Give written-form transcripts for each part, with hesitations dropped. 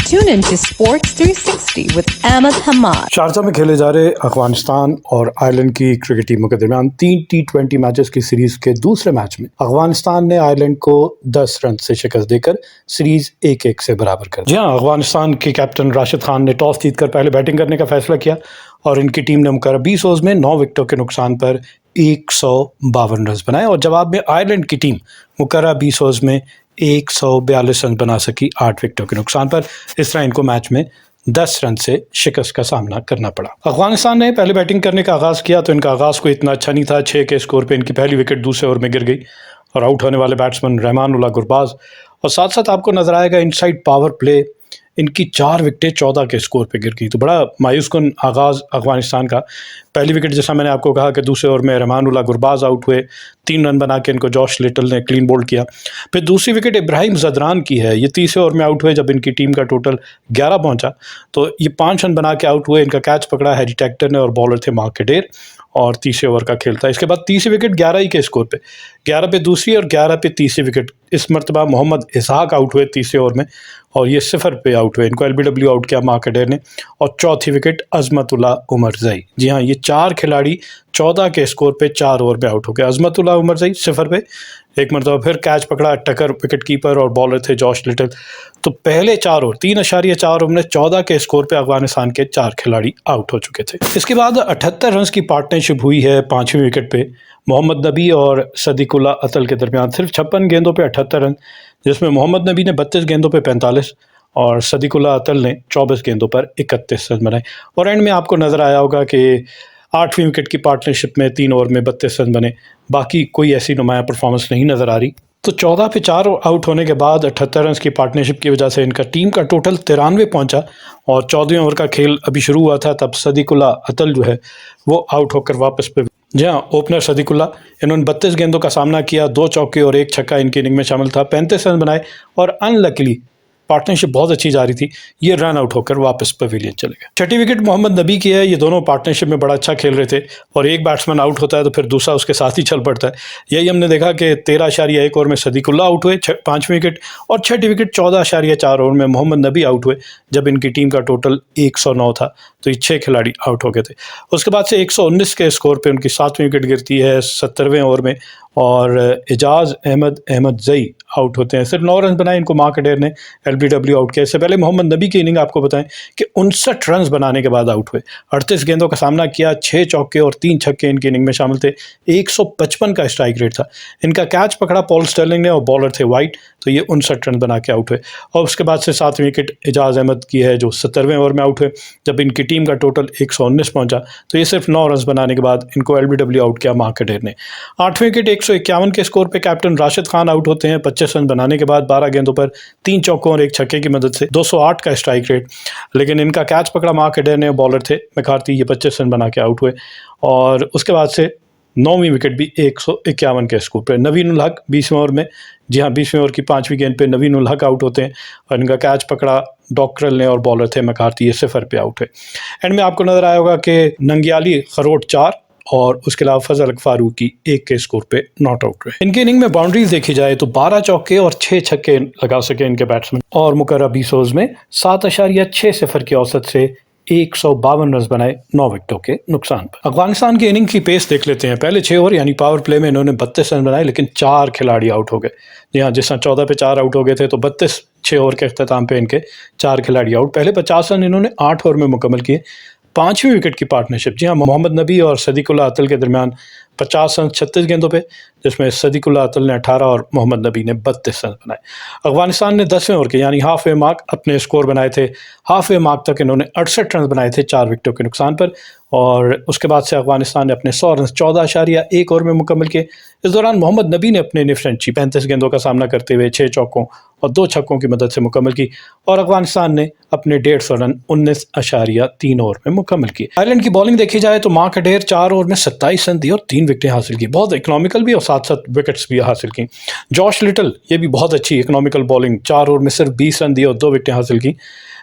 Tune in to Sports 360 with Ahmed Hamad. Sharjah में खेले जा रहे अफगानिस्तान और आयरलैंड की क्रिकेट टीमों के दरमियान 3 T20 मैचेस की सीरीज के दूसरे मैच में अफगानिस्तान ने आयरलैंड को 10 रन से शिकस्त देकर सीरीज 1-1 से बराबर कर दी। जी हां, अफगानिस्तान के कैप्टन राशिद खान ने टॉस जीतकर पहले बैटिंग करने का फैसला किया और इनकी टीम ने मुकर्रर 20 ओवर्स में 9 विकेटों के नुकसान पर 152 रन बनाए और जवाब में आयरलैंड की टीम मुकर्रर 20 ओवर्स में 142 रन बना सकी 8 विकेटों के नुकसान पर। इस तरह इनको मैच में 10 रन से शिकस्त का सामना करना पड़ा। अफगानिस्तान ने पहले बैटिंग करने का आगाज़ किया तो इनका आगाज़ कोई इतना अच्छा नहीं था। 6 के स्कोर पे इनकी पहली विकेट दूसरे ओवर में गिर गई और आउट होने वाले बैट्समैन रहमानुल्लाह गुरबाज और साथ साथ आपको नजर आएगा इनसाइड पावर प्ले इनकी 4 विकेटें 14 के स्कोर पे गिर गई। तो बड़ा मायूस कुन आगाज़ अफगानिस्तान का। पहली विकेट जैसा मैंने आपको कहा कि दूसरे ओवर में रहमानुल्लाह गुरबाज आउट हुए, 3 रन बना के इनको जॉश लिटल ने क्लीन बोल्ड किया। फिर दूसरी विकेट इब्राहिम जदरान की है, ये तीसरे ओवर में आउट हुए जब इनकी टीम का टोटल 11 पहुंचा तो ये 5 रन बना के आउट हुए। इनका कैच पकड़ा हैरी टेक्टर ने और बॉलर थे मार्क डेर और तीसरे ओवर का खेल था। इसके बाद तीसरी विकेट 11 ही के स्कोर पे, 11 पे दूसरी और 11 पे तीसरी विकेट। इस मरतबा मोहम्मद इसहाक आउट हुए तीसरे ओवर में और ये 0 पे आउट हुए। इनको LBW आउट किया मार्क डेर ने और चौथी विकेट अजमतुल्लाह उमरजई। जी हाँ, ये 4 खिलाड़ी 14 के स्कोर पे 4 ओवर पे आउट हो गए। अजमतुल्लाह उमरजई 0 पे, एक मरतबा फिर कैच पकड़ा टकर विकेट कीपर और बॉलर थे जॉश लिटल। तो पहले 4 ओवर 3.4 ओवर में 14 के स्कोर पे अफगानिस्तान के 4 खिलाड़ी आउट हो चुके थे। इसके बाद 78 रन की पार्टनरशिप हुई है 5वीं विकेट पे मोहम्मद नबी और सदीकुल्लाह अतल के दरमियान। सिर्फ 56 गेंदों पे 78 रन, जिसमें मोहम्मद नबी ने 32 गेंदों पे 45 और सदीकुल्लाह अतल ने 24 गेंदों पर 31 रन बनाए। और एंड में आपको नजर आया होगा कि 8वीं विकेट की पार्टनरशिप में 3 ओवर में 32 रन बने। बाकी कोई ऐसी नुमाया परफॉर्मेंस नहीं नजर आ रही। तो 14 पे 4 आउट होने के बाद 78 रन की पार्टनरशिप की वजह से इनका टीम का टोटल 93 पहुंचा और 14वें ओवर का खेल अभी शुरू हुआ था तब सदीकुल्लाह अतल जो है वो आउट होकर वापस पे। जी हाँ, ओपनर सदीकुल्लाह, इन्होंने 32 गेंदों का सामना किया, 2 चौके और 1 छक्का इनकी इनिंग में शामिल था। 35 रन बनाए और अनलकीली पार्टनरशिप बहुत अच्छी जा रही थी, ये रन आउट होकर वापस पवेलियन चले गए। छठी विकेट मोहम्मद नबी की है। ये दोनों पार्टनरशिप में बड़ा अच्छा खेल रहे थे और एक बैट्समैन आउट होता है तो फिर दूसरा उसके साथ ही चल पड़ता है। यही हमने देखा कि 13.1 ओवर में सदीकुल्लाह आउट हुए 5वीं विकेट और छठी विकेट 14.4 ओवर में मोहम्मद नबी आउट हुए जब इनकी टीम का टोटल 109 था। तो ये 6 खिलाड़ी आउट हो गए थे। उसके बाद से 119 के स्कोर पे उनकी 7वीं विकेट गिरती है 70वें ओवर में और एजाज अहमद जई आउट होते हैं। सिर्फ 9 रन बनाए इनको मार्क डेर ने LBW आउट किया। इससे पहले मोहम्मद नबी की इनिंग आपको बताएं कि 59 रन बनाने के बाद आउट हुए। 38 गेंदों का सामना किया, 6 चौके और 3 छक्के इनकी इनिंग में शामिल थे। 155 का स्ट्राइक रेट था। इनका कैच पकड़ा पॉल स्टर्लिंग ने और बॉलर थे वाइट, तो ये 59 रन बना के आउट हुए। और उसके बाद से 7वीं विकेट एजाज अहमद की है जो 70वें ओवर में आउट हुए जब इनकी टीम का टोटल 119 पहुंचा। तो ये सिर्फ 9 रन बनाने के बाद इनको LBW आउट किया मार्क डेर ने। 8वीं विकेट 151 के स्कोर पे कैप्टन राशिद खान आउट होते हैं 25 रन बनाने के बाद 12 गेंदों पर 3 चौकों और 1 छक्के की मदद से। 208 का स्ट्राइक रेट, लेकिन इनका कैच पकड़ा मार्क डेर ने, बॉलर थे मैकार्थी, ये 25 रन बना के आउट हुए। और उसके बाद से 9वीं विकेट भी 151 के स्कोर पे नवीन उल हक 20वें ओवर में। जी हाँ, 20वें ओवर की 5वीं गेंद पे नवीन उल हक आउट होते हैं और इनका कैच पकड़ा डॉक्टरल ने और बॉलर थे मैकार्थी, ये 0 पे आउट है। एंड में आपको नजर आया होगा कि नंगियाली खरोट 4 और उसके अलावा फजल फारूकी 1 के स्कोर पे नॉट आउट हुए। इनकी इनिंग में बाउंड्रीज देखी जाए तो 12 चौके और 6 छक्के लगा सके इनके बैट्समैन और मुकर्रर 20 ओवर्स में 7.60 की औसत से 152 रन बनाए 9 विकेटों के नुकसान पर। अफगानिस्तान की इनिंग की पेस देख लेते हैं। पहले 6 ओवर यानी पावर प्ले में इन्होंने 32 रन बनाए लेकिन 4 खिलाड़ी आउट हो गए। जी हाँ, जिस तरह 14 पे 4 आउट हो गए थे तो 32 6 ओवर के अख्ताम पे इनके 4 खिलाड़ी आउट। पहले 50 रन इन्होंने 8 ओवर में मुकम्मल किए। 5वीं विकेट की पार्टनरशिप, जी हाँ, मोहम्मद नबी और सदीकुल्लाह अतल के दरमियान 50 रन 36 गेंदों पे, जिसमें सदीकुल्लाह अतल ने 18 और मोहम्मद नबी ने 32 रन बनाए। अफगानिस्तान ने 10वें ओवर के यानी हाफ वे मार्क अपने स्कोर बनाए थे। हाफ वे मार्क तक इन्होंने 68 रन बनाए थे 4 विकेटों के नुकसान पर और उसके बाद से अफगानिस्तान ने अपने 100 रन 14.1 ओवर में मुकम्मल किए। इस दौरान मोहम्मद नबी ने अपने निफ्रेंची 35 गेंदों का सामना करते हुए 6 चौकों और 2 छक्कों की मदद से मुकम्मल की और अफगानिस्तान ने अपने 150 रन 19.3 ओवर में मुकम्मल किए। आयरलैंड की बॉलिंग देखी जाए तो मार्क डेर 4 ओवर में 27 रन दिए और 3 विकेटें हासिल की। बहुत इकोनॉमिकल भी और साथ साथ विकेट्स भी हासिल की। जॉश लिटल, ये भी बहुत अच्छी इकोनॉमिकल बॉलिंग, 4 ओवर में सिर्फ 20 रन दिए और 2 विकेटें हासिल की।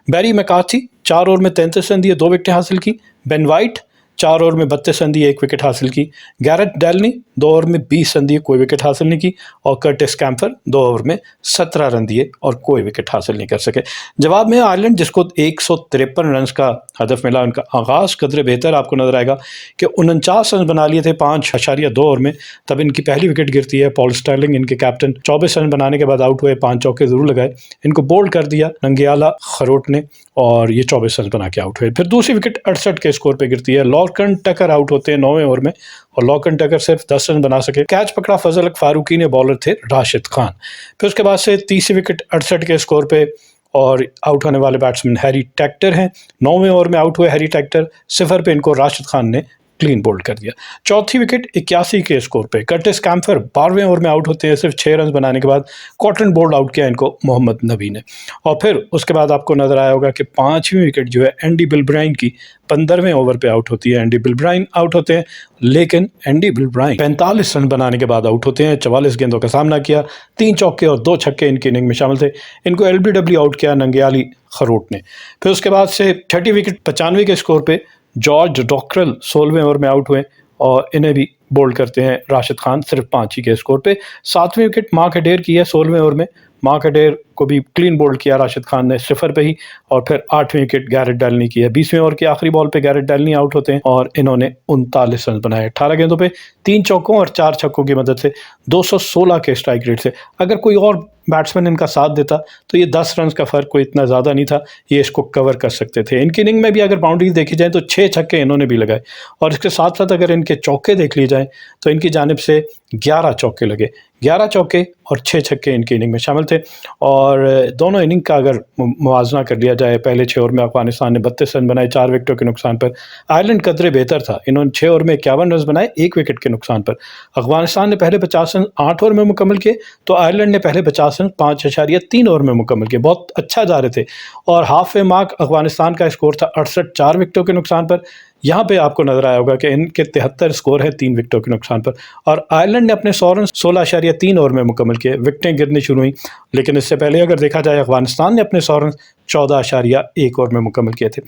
बैरी मैकार्थी 4 ओवर में 33 रन दिए, 2 विकेटें हासिल की। बेन वाइट 4 ओवर में 32 रन दिए, 1 विकेट हासिल की। गैरेट डेलनी 2 ओवर में 20 रन दिए, कोई विकेट हासिल नहीं की। और कर्टिस कैम्फर 2 ओवर में 17 रन दिए और कोई विकेट हासिल नहीं कर सके। जवाब में आयरलैंड, जिसको 153 रन का हदफ मिला, उनका आगाज़ कदरे बेहतर आपको नजर आएगा कि 49 रन बना लिए थे 5.2 ओवर में, तब इनकी पहली विकेट गिरती है। पॉल स्टर्लिंग इनके कैप्टन 24 रन बनाने के बाद आउट हुए, 5 चौके जरूर लगाए, इनको बोल्ड कर दिया नंगियाला खरोट ने और ये 24 रन बना के आउट हुए। फिर दूसरी विकेट 68 के स्कोर पे गिरती है। लॉर्कन टकर आउट होते हैं 9वें ओवर में और लॉर्कन टकर सिर्फ 10 रन बना सके। कैच पकड़ा फजल फारूकी ने, बॉलर थे राशिद खान। फिर उसके बाद से तीसरी विकेट 68 के स्कोर पे और आउट होने वाले बैट्समैन हैरी टैक्टर हैं। 9वें ओवर में आउट हुए हैरी टैक्टर, 0 पे इनको राशिद खान ने क्लीन बोल्ड कर दिया। चौथी विकेट 81 के स्कोर पे कर्टिस कैम्फर 12वें ओवर में आउट होते हैं, सिर्फ 6 रन बनाने के बाद। कॉटन बोल्ड आउट किया इनको मोहम्मद नबी ने। और फिर उसके बाद आपको नजर आया होगा कि 5वीं विकेट जो है एंडी बिलब्राइन की 15वें ओवर पे आउट होती है। एंडी बिलब्राइन आउट होते हैं, लेकिन एंडी बिलब्राइन 45 रन बनाने के बाद आउट होते हैं। 44 गेंदों का सामना किया, 3 चौके और 2 छक्के इनकी इनिंग में शामिल थे। इनको LBW आउट किया नंगियाली खरोट ने। फिर उसके बाद से छठी विकेट 95 के स्कोर पे जॉर्ज डॉक्टरल 16वें ओवर में आउट हुए और इन्हें भी बोल्ड करते हैं राशिद खान, सिर्फ 5 ही के स्कोर पे। 7वीं विकेट मार्क अडेर की है 16वें ओवर में, मार्क अडेर को भी क्लीन बोल्ड किया राशिद खान ने 0 पे ही। और फिर 8वीं विकेट गैरेट डेलनी की है। 20वें ओवर की आखिरी बॉल पे गैरेट डेलनी आउट होते हैं और इन्होंने 39 रन बनाए 18 गेंदों पे, 3 चौकों और 4 छक्कों की मदद से 216 के स्ट्राइक रेट से। अगर कोई और बैट्समैन इनका साथ देता तो ये 10 रन का फ़र्क कोई इतना ज़्यादा नहीं था, ये इसको कवर कर सकते थे। इनकी इनिंग में भी अगर बाउंड्रीज देखी जाए तो 6 छक्के इन्होंने भी लगाए और इसके साथ साथ अगर इनके चौके देख लिए जाए तो इनकी जानिब से 11 चौके लगे। 11 चौके और 6 छक्के इनकी इनिंग में शामिल थे। और दोनों इनिंग का अगर मुवाजना कर लिया जाए, पहले 6 ओवर में अफगानिस्तान ने 32 रन बनाए 4 विकेटों के नुकसान पर। आयरलैंड कदरे बेहतर था, इन्होंने 6 ओवर में 51 रन बनाए 1 विकेट के नुकसान पर। अफगानिस्तान ने पहले 50 रन 8 ओवर में मुकम्मल किए, तो आयरलैंड ने पहले 50 रन 5.3 ओवर में मुकम्मल किए, बहुत अच्छा जा रहे थे। और हाफ वे मार्क अफगानिस्तान का स्कोर था 68 4 विकेटों के नुकसान पर। यहाँ पे आपको नजर आया होगा कि इनके 73 स्कोर है 3 विकेटों के नुकसान पर। और आयरलैंड ने अपने 100 रन 16.3 ओवर में मुकम्मल किए, विकेटें गिरनी शुरू हुई। लेकिन इससे पहले अगर देखा जाए अफगानिस्तान ने अपने 100 रन 14.1 ओवर में मुकम्मल किए थे।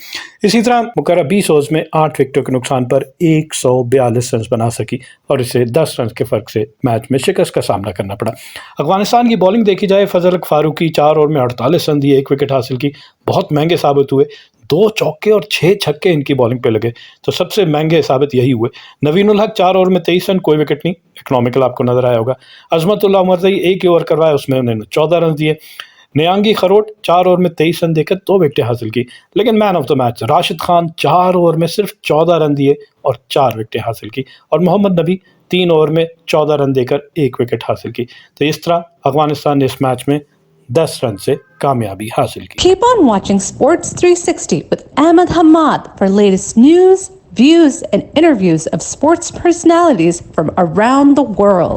इसी तरह मुकर्रर 20 ओवर्स में 8 विकेटों के नुकसान पर 142 रन बना सकी और इसे 10 रन के फ़र्क से मैच में शिकस्त का सामना करना पड़ा। अफगानिस्तान की बॉलिंग देखी जाए, फजल फारूकी 4 ओवर में 48 रन दिए, 1 विकेट हासिल की, बहुत महंगे साबित हुए। 2 चौके और 6 छक्के इनकी बॉलिंग पे लगे, तो सबसे महंगे साबित यही हुए। नवीन उल हक 4 ओवर में 23 रन, कोई विकेट नहीं, इकोनॉमिकल आपको नजर आया होगा। अजमतुल्लाह उमरज़ई 1 ही ओवर करवाया, उसमें उन्होंने 14 रन दिए। नियांगी खरोट 4 ओवर में 23 रन देकर 2 विकेटें हासिल की। लेकिन man of the match Rashid Khan 4 over में सिर्फ 14 रन दिए और 4 विकेटें हासिल की। और मोहम्मद नबी 3 ओवर में 14 रन देकर 1 विकेट हासिल की। तो इस तरह अफगानिस्तान ने इस मैच में 10 रन से कामयाबी हासिल की। Keep on watching Sports 360 with Ahmed Hamad for latest news, views, and interviews of sports personalities from around the world.